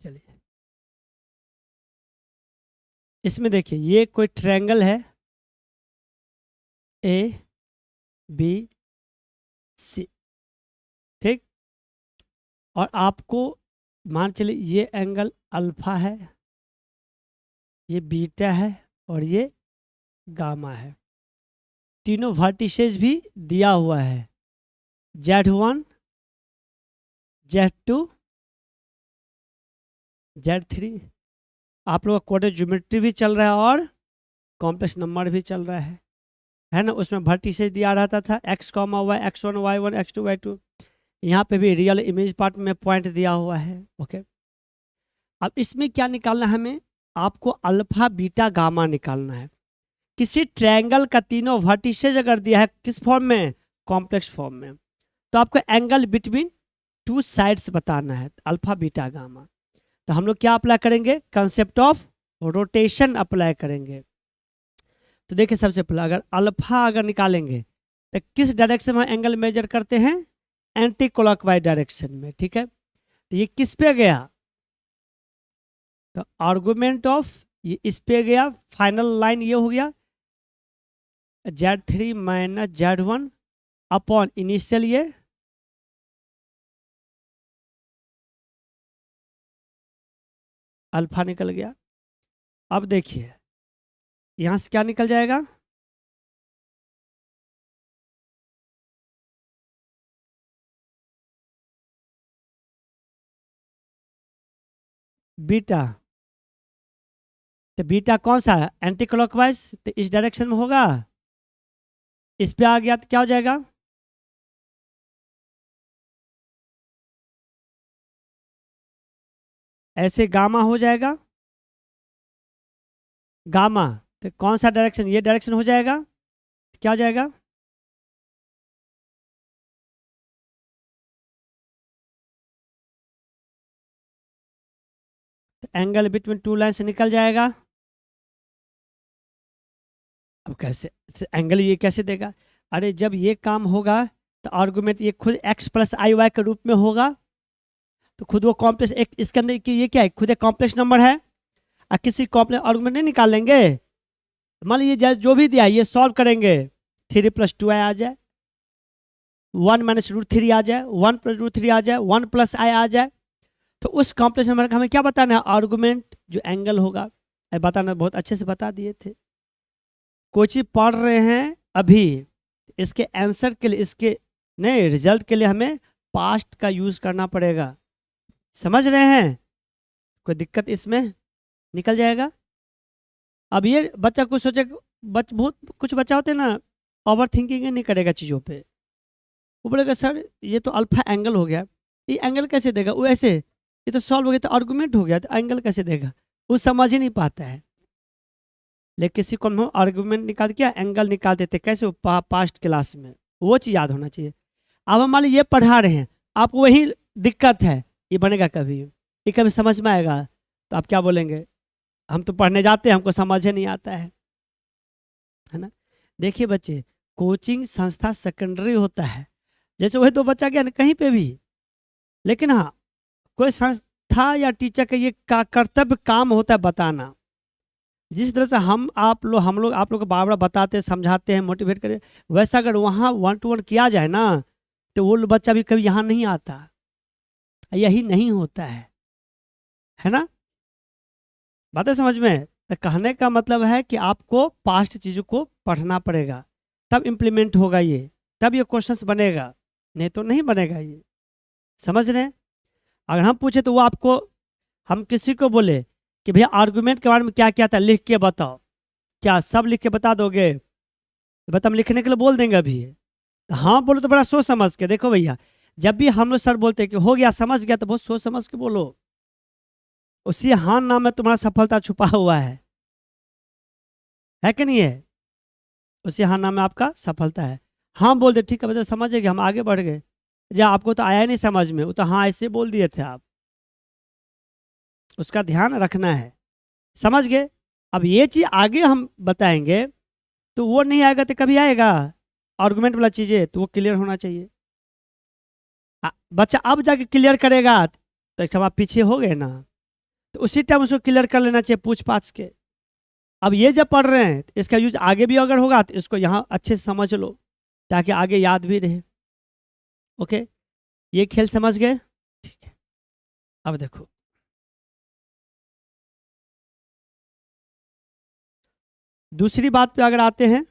चलिए इसमें देखिए ये कोई ट्रायंगल है ए बी सी, ठीक। और आपको मान चलिए ये एंगल अल्फा है, ये बीटा है और ये गामा है। तीनों वर्टिसेस भी दिया हुआ है, Z1 Z2 Z3। आप लोग का कोऑर्डिनेट ज्योमेट्री भी चल रहा है और कॉम्प्लेक्स नंबर भी चल रहा है ना। उसमें वर्टिसेस दिया रहता था x, y, x1 y1 x2 y2। यहाँ पे भी रियल इमेज पार्ट में पॉइंट दिया हुआ है। ओके, अब इसमें क्या निकालना है हमें? आपको अल्फा बीटा गामा निकालना है। किसी ट्रायंगल का तीनों वर्टिसेस अगर दिया है किस फॉर्म में? कॉम्प्लेक्स फॉर्म में, तो आपको एंगल बिटवीन टू साइड्स बताना है, अल्फा बीटा गामा। तो हम लोग क्या अप्लाई करेंगे? कंसेप्ट ऑफ रोटेशन अप्लाई करेंगे। तो देखिए सबसे पहले अगर अल्फा अगर निकालेंगे तो किस डायरेक्शन में एंगल मेजर करते हैं? एंटी क्लॉकवाइज डायरेक्शन में, ठीक है। तो ये किस पे गया? तो आर्गुमेंट ऑफ ये इस पे गया, फाइनल लाइन ये हो गया Z3 minus Z1 upon initial ये अल्फा निकल गया। अब देखिए यहां से क्या निकल जाएगा? बीटा। तो बीटा कौन सा है? एंटी क्लॉकवाइज, तो इस डायरेक्शन में होगा। इस पे आ गया तो क्या हो जाएगा? ऐसे गामा हो जाएगा, गामा। तो कौन सा डायरेक्शन? ये डायरेक्शन हो जाएगा। तो क्या हो जाएगा? तो एंगल बिटवीन टू लाइन से निकल जाएगा। अब कैसे एंगल ये कैसे देगा? अरे जब ये काम होगा तो आर्गुमेंट ये खुद x प्लस आई वाई के रूप में होगा। तो खुद वो कॉम्प्लेक्स एक इसके अंदर कि ये क्या है? खुद एक कॉम्प्लेक्स नंबर है। और किसी कॉम्प्लेक्स आर्गुमेंट नहीं निकाल लेंगे। मान लीजिए जो भी दिया है ये सॉल्व करेंगे, 3 प्लस 2 आई आ जाए, 1 माइनस रूट 3 आ जाए, 1 प्लस रूट 3 आ जाए, 1 प्लस आई आ जाए। तो उस कॉम्प्लेक्स नंबर का हमें क्या बताना है? आर्गुमेंट जो एंगल होगा। बताना बहुत अच्छे से बता दिए थे। कोई चीज़ पढ़ रहे हैं अभी, इसके आंसर के लिए, इसके नहीं रिजल्ट के लिए हमें पास्ट का यूज करना पड़ेगा। समझ रहे हैं? कोई दिक्कत इसमें निकल जाएगा। अब ये बच्चा कुछ सोचे, बहुत कुछ बच्चा होते हैं ना, ओवर थिंकिंग नहीं करेगा चीज़ों पे। वो बोलेगा सर ये तो अल्फा एंगल हो गया, ये एंगल कैसे देगा? वो ऐसे, ये तो सॉल्व हो गया, तो आर्गुमेंट हो गया, तो एंगल कैसे देगा? वो समझ ही नहीं पाता है। लेकिन किसी को हम आर्गुमेंट निकाल के एंगल निकाल देते, कैसे? वो पास्ट क्लास में वो चीज़ याद होना चाहिए। अब हम मान लीजिए ये पढ़ा रहे हैं, आपको वही दिक्कत है, ये बनेगा कभी? ये कभी समझ में आएगा? तो आप क्या बोलेंगे? हम तो पढ़ने जाते हैं, हमको समझ ही नहीं आता है ना। देखिए बच्चे, कोचिंग संस्था सेकेंडरी होता है, जैसे वही तो बच्चा गया कहीं पे भी। लेकिन हाँ, कोई संस्था या टीचर का ये कर्तव्य काम होता है बताना। जिस तरह से हम आप लोग को बार बार बताते समझाते हैं, मोटिवेट करें, वैसा अगर वहाँ 1 to 1 किया जाए ना, तो वो बच्चा भी कभी यहाँ नहीं आता। यही नहीं होता है ना। बातें समझ में? तो कहने का मतलब है कि आपको पास्ट चीज़ों को पढ़ना पड़ेगा, तब इम्प्लीमेंट होगा ये, तब ये क्वेश्चंस बनेगा, नहीं तो नहीं बनेगा ये। समझ रहे हैं? अगर हम पूछे तो वो आपको, हम किसी को बोले कि भैया आर्गुमेंट के बारे में क्या क्या था लिख के बताओ, क्या सब लिख के बता दोगे? तो बता हम लिखने के लिए बोल देंगे अभी। तो हाँ बोलो तो बड़ा सोच समझ के। देखो भैया, जब भी हम लोग सर बोलते हैं कि हो गया समझ गया, तो बहुत सोच समझ के बोलो। उसी हाँ नाम में तुम्हारा सफलता छुपा हुआ है कि नहीं है? उसी हाँ नाम में आपका सफलता है। हाँ बोल दे, ठीक है बेटा समझ गए, हम आगे बढ़ गए। जब आपको तो आया नहीं समझ में, वो तो हाँ ऐसे बोल दिए थे आप, उसका ध्यान रखना है। समझ गए? अब ये चीज़ आगे हम बताएंगे, तो वो नहीं आएगा तो कभी आएगा? आर्गुमेंट वाला चीज़ें तो वो क्लियर होना चाहिए। बच्चा अब जाके क्लियर करेगा तो आप पीछे हो गए ना। तो उसी टाइम उसको क्लियर कर लेना चाहिए पूछ पाछ के। अब ये जब पढ़ रहे हैं तो इसका यूज आगे भी अगर होगा तो इसको यहाँ अच्छे से समझ लो ताकि आगे याद भी रहे। ओके, ये खेल समझ गए? ठीक है, अब देखो दूसरी बात पे अगर आते हैं